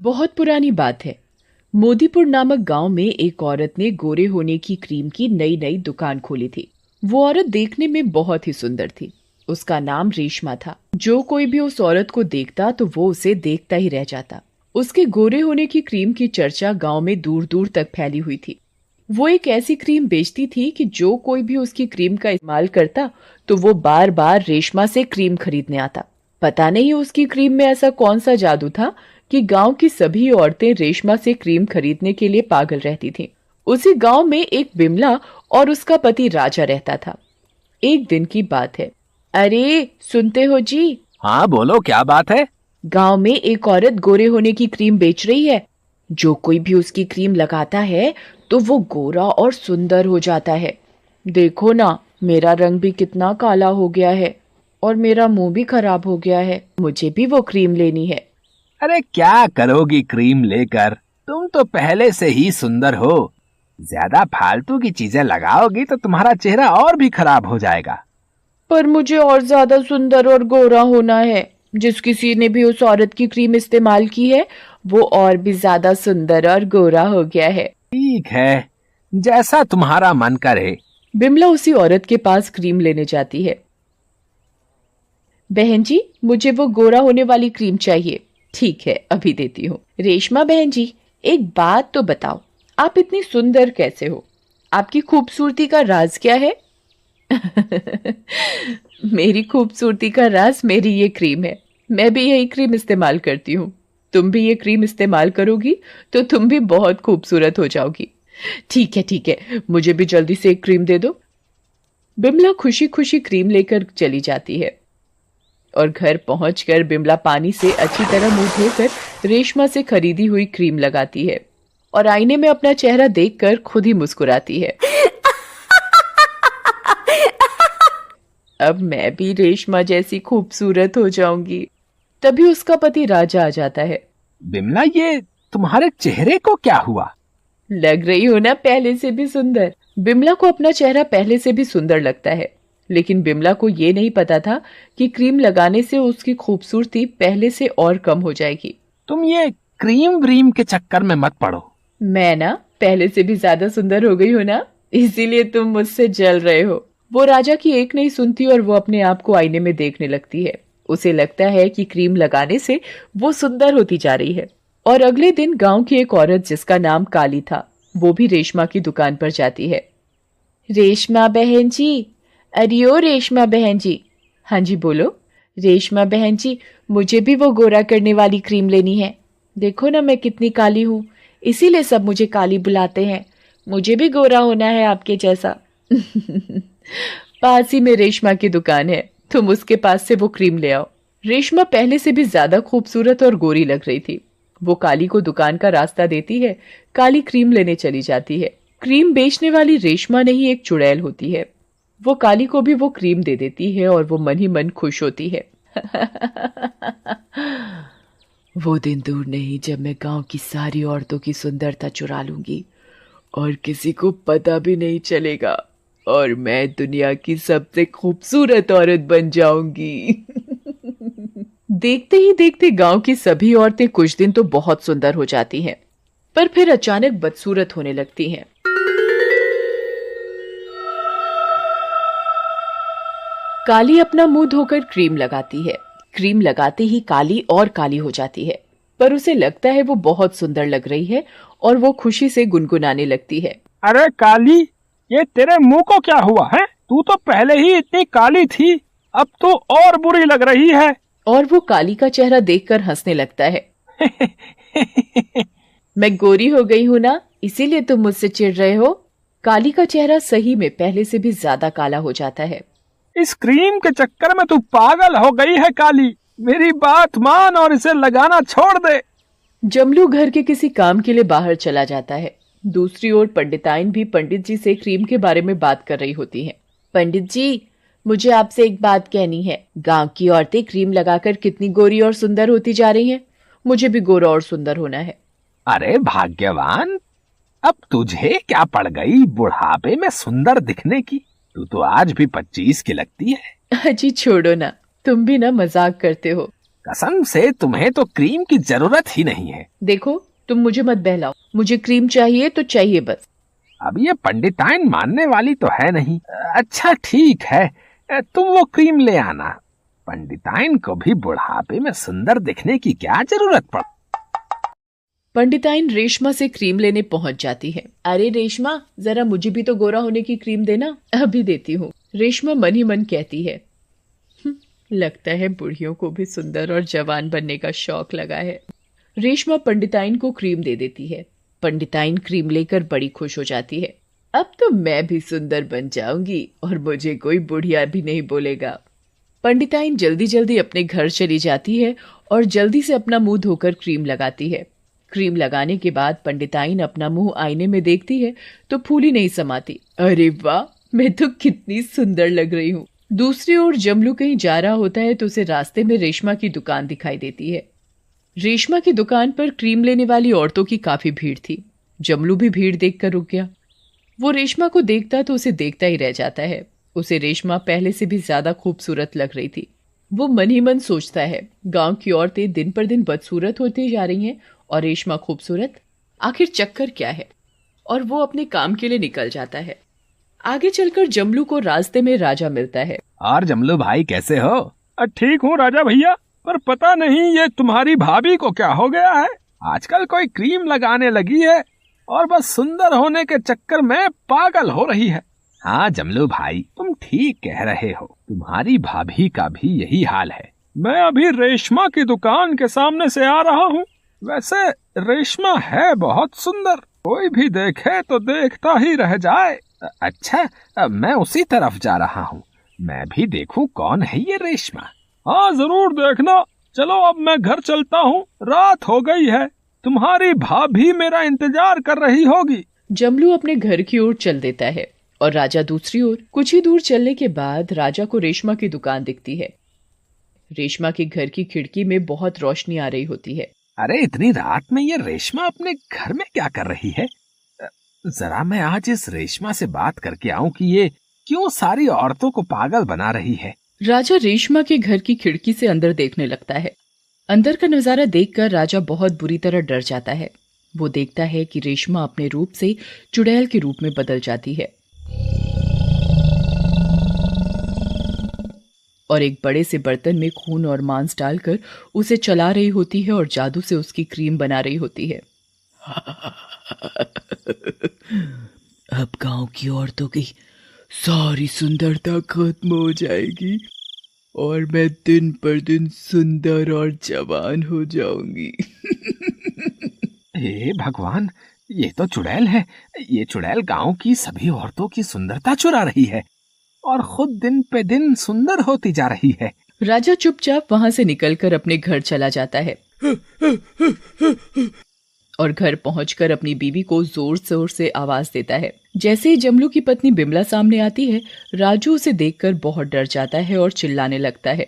बहुत पुरानी बात है। मोदीपुर नामक गांव में एक औरत ने गोरे होने की क्रीम की नई नई दुकान खोली थी। वो औरत देखने में बहुत ही सुंदर थी। उसका नाम रेशमा था। जो कोई भी उस औरत को देखता तो वो उसे देखता ही रह जाता। उसके गोरे होने की क्रीम की चर्चा गांव में दूर दूर तक फैली हुई थी। वो एक ऐसी क्रीम बेचती थी कि जो कोई भी उसकी क्रीम का इस्तेमाल करता तो वो बार बार रेशमा से क्रीम खरीदने आता। पता नहीं उसकी क्रीम में ऐसा कौन सा जादू था कि गांव की सभी औरतें रेशमा से क्रीम खरीदने के लिए पागल रहती थीं। उसी गांव में एक बिमला और उसका पति राजा रहता था। एक दिन की बात है। अरे सुनते हो जी? हाँ बोलो, क्या बात है? गांव में एक औरत गोरे होने की क्रीम बेच रही है। जो कोई भी उसकी क्रीम लगाता है तो वो गोरा और सुंदर हो जाता है। देखो ना, मेरा रंग भी कितना काला हो गया है और मेरा मुंह भी खराब हो गया है। मुझे भी वो क्रीम लेनी है। अरे क्या करोगी क्रीम लेकर? तुम तो पहले से ही सुंदर हो। ज्यादा फालतू की चीजें लगाओगी तो तुम्हारा चेहरा और भी खराब हो जाएगा। पर मुझे और ज्यादा सुंदर और गोरा होना है। जिस किसी ने भी उस औरत की क्रीम इस्तेमाल की है वो और भी ज्यादा सुंदर और गोरा हो गया है। ठीक है, जैसा तुम्हारा मन करे। बिमला उसी औरत के पास क्रीम लेने जाती है। बहन जी, मुझे वो गोरा होने वाली क्रीम चाहिए। ठीक है, अभी देती हूँ। रेशमा बहन जी, एक बात तो बताओ, आप इतनी सुंदर कैसे हो? आपकी खूबसूरती का राज क्या है? मेरी खूबसूरती का राज मेरी ये क्रीम है। मैं भी यही क्रीम इस्तेमाल करती हूँ। तुम भी ये क्रीम इस्तेमाल करोगी तो तुम भी बहुत खूबसूरत हो जाओगी। ठीक है, मुझे भी जल्दी से एक क्रीम दे दो। बिमला खुशी खुशी क्रीम लेकर चली जाती है और घर पहुंचकर बिमला पानी से अच्छी तरह मुंह धोकर रेशमा से खरीदी हुई क्रीम लगाती है और आईने में अपना चेहरा देखकर खुद ही मुस्कुराती है। अब मैं भी रेशमा जैसी खूबसूरत हो जाऊंगी। तभी उसका पति राजा आ जाता है। बिमला, ये तुम्हारे चेहरे को क्या हुआ? लग रही हो ना पहले से भी सुंदर। बिमला को अपना चेहरा पहले से भी सुंदर लगता है, लेकिन बिमला को ये नहीं पता था कि क्रीम लगाने से उसकी खूबसूरती पहले से और कम हो जाएगी। तुम ये क्रीम व्रीम के चक्कर में मत पड़ो। मैं ना पहले से भी ज्यादा सुंदर हो गई हूँ ना, इसीलिए तुम मुझसे जल रहे हो। वो राजा की एक नहीं सुनती और वो अपने आप को आईने में देखने लगती है। उसे लगता है कि क्रीम लगाने से वो सुंदर होती जा रही है। और अगले दिन गांव की एक औरत जिसका नाम काली था, वो भी रेशमा की दुकान पर जाती है। रेशमा बहन जी, अरे ओ रेशमा बहन जी। हाँ जी बोलो। रेशमा बहन जी, मुझे भी वो गोरा करने वाली क्रीम लेनी है। देखो ना मैं कितनी काली हूँ, इसीलिए सब मुझे काली बुलाते हैं। मुझे भी गोरा होना है आपके जैसा। पास ही में रेशमा की दुकान है, तुम उसके पास से वो क्रीम ले आओ। रेशमा पहले से भी ज्यादा खूबसूरत और गोरी लग रही थी। वो काली को दुकान का रास्ता देती है। काली क्रीम लेने चली जाती है। क्रीम बेचने वाली रेशमा नहीं एक चुड़ैल होती है। वो काली को भी वो क्रीम दे देती है और वो मन ही मन खुश होती है। वो दिन दूर नहीं जब मैं गांव की सारी औरतों की सुंदरता चुरा लूंगी और किसी को पता भी नहीं चलेगा और मैं दुनिया की सबसे खूबसूरत औरत बन जाऊंगी। देखते ही देखते गांव की सभी औरतें कुछ दिन तो बहुत सुंदर हो जाती हैं, पर फिर अचानक बदसूरत होने लगती हैं। काली अपना मुंह धोकर क्रीम लगाती है। क्रीम लगाते ही काली और काली हो जाती है, पर उसे लगता है वो बहुत सुंदर लग रही है और वो खुशी से गुनगुनाने लगती है। अरे काली, ये तेरे मुंह को क्या हुआ है? तू तो पहले ही इतनी काली थी, अब तो और बुरी लग रही है। और वो काली का चेहरा देखकर हंसने लगता है। मैं गोरी हो गई हूँ ना, इसीलिए तुम मुझसे चिढ़ रहे हो। काली का चेहरा सही में पहले से भी ज्यादा काला हो जाता है। इस क्रीम के चक्कर में तू पागल हो गई है काली। मेरी बात मान और इसे लगाना छोड़ दे। जमलू घर के किसी काम के लिए बाहर चला जाता है। दूसरी ओर पंडिताइन भी पंडित जी से क्रीम के बारे में बात कर रही होती हैं। पंडित जी, मुझे आपसे एक बात कहनी है। गांव की औरतें क्रीम लगाकर कितनी गोरी और सुंदर होती जा रही हैं। मुझे भी गोरा और सुंदर होना है। अरे भाग्यवान, अब तुझे क्या पड़ गई बुढ़ापे में सुंदर दिखने की? तू तो आज भी 25 की लगती है। अजी छोड़ो ना, तुम भी ना मजाक करते हो। कसम से तुम्हें तो क्रीम की जरूरत ही नहीं है। देखो, तुम मुझे मत बहलाओ, मुझे क्रीम चाहिए तो चाहिए बस। अब ये पंडिताइन मानने वाली तो है नहीं। अच्छा ठीक है, तुम वो क्रीम ले आना। पंडिताइन को भी बुढ़ापे में सुंदर दिखने की क्या जरूरत पड़। पंडिताइन रेशमा से क्रीम लेने पहुंच जाती है। अरे रेशमा, जरा मुझे भी तो गोरा होने की क्रीम देना। अभी देती हूँ, रेशमा मन ही मन कहती है। लगता है बुढ़ियों को भी सुंदर और जवान बनने का शौक लगा है। रेशमा पंडिताइन को क्रीम दे देती है। पंडिताइन क्रीम लेकर बड़ी खुश हो जाती है। अब तो मैं भी सुंदर बन जाऊंगी और मुझे कोई बुढ़िया भी नहीं बोलेगा। पंडिताइन जल्दी जल्दी अपने घर चली जाती है और जल्दी से अपना मुंह धोकर क्रीम लगाती है। क्रीम लगाने के बाद पंडिताइन अपना मुंह आईने में देखती है तो फूली नहीं समाती। अरे वाह, मैं तो कितनी सुंदर लग रही हूँ। दूसरी ओर जमलू कहीं जा रहा होता है तो उसे रास्ते में रेशमा की दुकान दिखाई देती है। रेशमा की दुकान पर क्रीम लेने वाली औरतों की काफी भीड़ थी। जमलू भी भीड़ देखकर रुक गया। वो रेशमा को देखता तो उसे देखता ही रह जाता है। उसे रेशमा पहले से भी ज्यादा खूबसूरत लग रही थी। वो मन ही मन सोचता है, गांव की औरतें दिन पर दिन बदसूरत होती जा रही हैं और रेशमा खूबसूरत, आखिर चक्कर क्या है। और वो अपने काम के लिए निकल जाता है। आगे चलकर जमलू को रास्ते में राजा मिलता है। और जमलू भाई कैसे हो? ठीक हूँ राजा भैया, पर पता नहीं ये तुम्हारी भाभी को क्या हो गया है। आजकल कोई क्रीम लगाने लगी है और बस सुंदर होने के चक्कर में पागल हो रही है। हाँ जमलू भाई, तुम ठीक कह रहे हो, तुम्हारी भाभी का भी यही हाल है। मैं अभी रेशमा की दुकान के सामने से आ रहा हूँ। वैसे रेशमा है बहुत सुंदर, कोई भी देखे तो देखता ही रह जाए। अच्छा, मैं उसी तरफ जा रहा हूँ, मैं भी देखूं कौन है ये रेशमा। हाँ जरूर देखना। चलो अब मैं घर चलता हूँ, रात हो गई है, तुम्हारी भाभी मेरा इंतजार कर रही होगी। जमलू अपने घर की ओर चल देता है और राजा दूसरी ओर। कुछ ही दूर चलने के बाद राजा को रेशमा की दुकान दिखती है। रेशमा के घर की खिड़की में बहुत रोशनी आ रही होती है। अरे इतनी रात में ये रेशमा अपने घर में क्या कर रही है? जरा मैं आज इस रेशमा से बात करके आऊं कि ये क्यों सारी औरतों को पागल बना रही है। राजा रेशमा के घर की खिड़की से अंदर देखने लगता है। अंदर का नजारा देखकर राजा बहुत बुरी तरह डर जाता है। वो देखता है कि रेशमा अपने रूप से चुड़ैल के रूप में बदल जाती है और एक बड़े से बर्तन में खून और मांस डालकर उसे चला रही होती है और जादू से उसकी क्रीम बना रही होती है। अब गांव की औरतों की सारी सुंदरता खत्म हो जाएगी और मैं दिन पर दिन सुंदर और जवान हो जाऊंगी। हे भगवान, ये तो चुड़ैल है। ये चुड़ैल गांव की सभी औरतों की सुंदरता चुरा रही है और खुद दिन पे दिन सुंदर होती जा रही है। राजा चुपचाप वहां से निकलकर अपने घर चला जाता है और घर पहुंचकर अपनी बीवी को जोर जोर से आवाज देता है। जैसे ही जमलू की पत्नी बिमला सामने आती है, राजू उसे देखकर बहुत डर जाता है और चिल्लाने लगता है।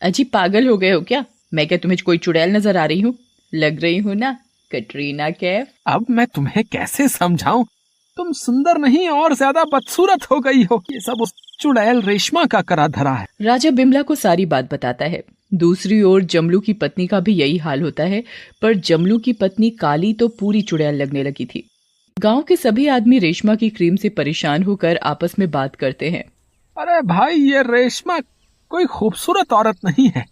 अजी पागल हो गए हो क्या? मैं क्या तुम्हें कोई चुड़ैल नजर आ रही हूँ? लग रही हूँ ना कटरीना कैफ। अब मैं तुम्हें कैसे समझाऊं? तुम सुंदर नहीं और ज्यादा बदसूरत हो गई हो। ये सब उस चुड़ैल रेशमा का करा धरा है। राजा बिमला को सारी बात बताता है। दूसरी ओर जमलू की पत्नी का भी यही हाल होता है, पर जमलू की पत्नी काली तो पूरी चुड़ैल लगने लगी थी। गांव के सभी आदमी रेशमा की क्रीम से परेशान होकर आपस में बात करते हैं। अरे भाई, ये रेशमा कोई खूबसूरत औरत नहीं है,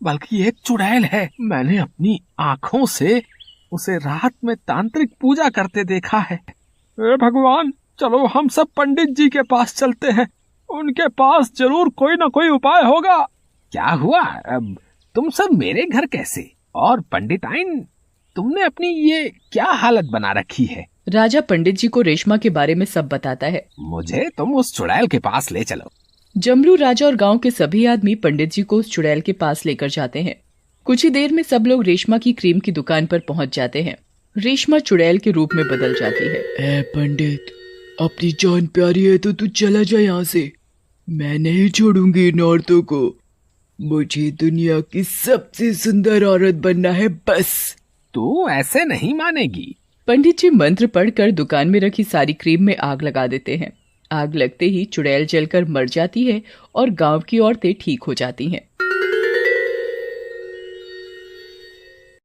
बल्कि एक चुड़ैल है। मैंने अपनी आँखों से उसे रात में तांत्रिक पूजा करते देखा है। हे भगवान, चलो हम सब पंडित जी के पास चलते हैं, उनके पास जरूर कोई ना कोई उपाय होगा। क्या हुआ? अब तुम सब मेरे घर कैसे? और पंडिताइन, तुमने अपनी ये क्या हालत बना रखी है? राजा पंडित जी को रेशमा के बारे में सब बताता है। मुझे तुम उस चुड़ैल के पास ले चलो। जमलू, राजा और गांव के सभी आदमी पंडित जी को उस चुड़ैल के पास लेकर जाते हैं। कुछ ही देर में सब लोग रेशमा की क्रीम की दुकान पर पहुंच जाते हैं। रेशमा चुड़ैल के रूप में बदल जाती है। ए पंडित, अपनी जान प्यारी है तो तू चला जा यहाँ से। मैं नहीं छोड़ूंगी इन औरतों को। मुझे दुनिया की सबसे सुंदर औरत बनना है बस। तू ऐसे नहीं मानेगी। पंडित जी मंत्र पढ़कर दुकान में रखी सारी क्रीम में आग लगा देते हैं। आग लगते ही चुड़ैल जलकर मर जाती है और गांव की औरतें ठीक हो जाती हैं।